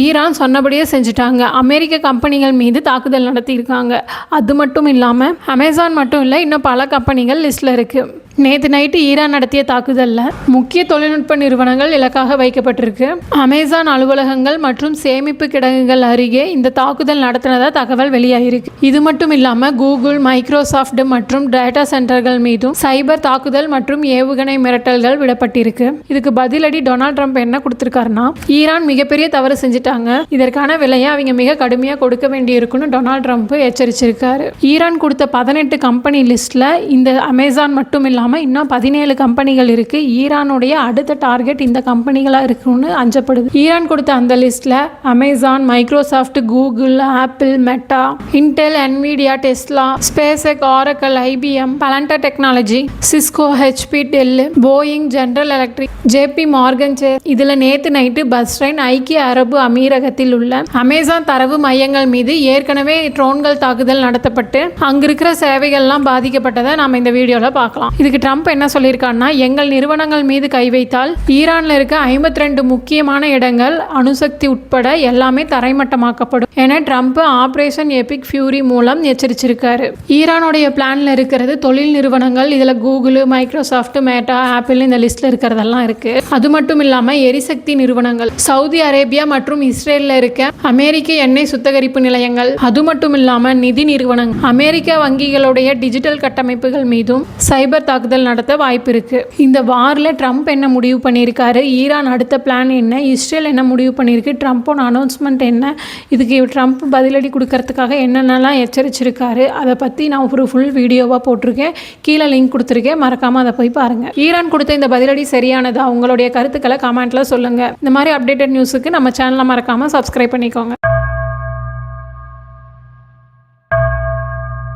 Iran சொன்னபடியே செஞ்சுட்டாங்க. அமெரிக்க கம்பெனிகள் மீது தாக்குதல் நடத்தியிருக்காங்க. அது மட்டும் இல்லாமல் அமேசான் மட்டும் இல்லை, இன்னும் பல கம்பெனிகள் லிஸ்ட்டில் இருக்குது. நேற்று நைட்டு ஈரான் நடத்திய தாக்குதலில் முக்கிய தொழில்நுட்ப நிறுவனங்கள் இலக்காக வைக்கப்பட்டிருக்கு. அமேசான் அலுவலகங்கள் மற்றும் சேமிப்பு கிடங்குகள் அருகே இந்த தாக்குதல் நடத்தினதா தகவல் வெளியாகிருக்கு. இது மட்டும் இல்லாமல் கூகுள், மைக்ரோசாஃப்ட் மற்றும் டேட்டா சென்டர்கள் மீதும் சைபர் தாக்குதல் மற்றும் ஏவுகணை மிரட்டல்கள் விடப்பட்டிருக்கு. இதுக்கு பதிலடி டொனால்ட் ட்ரம்ப் என்ன கொடுத்திருக்காருன்னா, ஈரான் மிகப்பெரிய தவறு செஞ்சுட்டாங்க, இதற்கான விலையை அவங்க மிக கடுமையாக கொடுக்க வேண்டியிருக்குன்னு டொனால்ட் ட்ரம்ப் எச்சரிச்சிருக்காரு. ஈரான் கொடுத்த 18 கம்பெனி லிஸ்ட்டில் இந்த அமேசான் மட்டும் இல்லாமல் இன்னும் 17 கம்பெனிகள் இருக்கு. ஈரானுடைய அடுத்த டார்கெட் இந்த கம்பெனிகளாக இருக்குன்னு அஞ்சப்படுது. ஈரான் கொடுத்த அந்த லிஸ்ட்ல Amazon, Microsoft, Google, Apple, Meta, Intel, Nvidia, Tesla, SpaceX, Oracle, IBM, Palantir technology, Cisco, HP, Dell, Boeing, General Electric, JP Morgan Chase. இதுல நேத்து நைட்டு பஸ்ரைன் ஐக்கிய அரபு அமீரகத்தில் உள்ள அமேசான் தரவு மையங்கள் மீது ஏற்கனவே ட்ரோன்கள் தாக்குதல் நடத்தப்பட்டு அங்கிருக்கிற சேவைகள்லாம் பாதிக்கப்பட்டதை நாம இந்த வீடியோல பார்க்கலாம். இதுக்கு ட்ரம்ப் என்ன சொல்லியிருக்காருன்னா, எங்கள் நிறுவனங்கள் மீது கை வைத்தால் ஈரான்ல இருக்க 52 முக்கியமான இடங்கள், அணுசக்தி உட்பட எல்லாமே தரைமட்டமாக்கப்படும் என ட்ரம்ப் ஆபரேஷன் எபிக் ஃபியூரி மூலம் எச்சரிச்சிருக்காரு. ஈரானுடைய பிளான்ல இருக்கிறது தொழில் நிறுவனங்கள். இதுல கூகுள், மைக்ரோசாஃப்ட், மேட்டா, ஆப்பிள் இந்த லிஸ்ட்ல இருக்கிறதெல்லாம் இருக்கு. அது மட்டும் இல்லாம எரிசக்தி நிறுவனங்கள், சவுதி அரேபியா மற்றும் இஸ்ரேல்ல இருக்க அமெரிக்க எண்ணெய் சுத்திகரிப்பு நிலையங்கள், அது மட்டும் இல்லாம நிதி நிறுவனங்கள், அமெரிக்க வங்கிகளுடைய டிஜிட்டல் கட்டமைப்புகள் மீதும் சைபர் தாக்குதல் நடத்த வாய்ப்பு இருக்கு. இந்த வார்ல ட்ரம்ப் என்ன முடிவு பண்ணியிருக்காரு, ஈரான் அடுத்த பிளான் என்ன, இஸ்ரேல் என்ன முடிவு பண்ணியிருக்கு, ட்ரம்போட அனௌன்ஸ்மெண்ட் என்ன, இதுக்கு ட்ரம்ப் பதிலடி கொடுக்கறதுக்காக என்னென்னலாம் எச்சரிச்சிருக்காரு, அதை பற்றி நான் ஒரு ஃபுல் வீடியோவாக போட்டிருக்கேன். கீழே லிங்க் கொடுத்துருக்கேன், மறக்காமல் அதை போய் பாருங்கள். ஈரான் கொடுத்த இந்த பதிலடி சரியானதா? உங்களுடைய கருத்துக்களை கமெண்ட்டில் சொல்லுங்கள். இந்த மாதிரி அப்டேட்டட் நியூஸுக்கு நம்ம சேனலை மறக்காமல் சப்ஸ்கிரைப் பண்ணிக்கோங்க.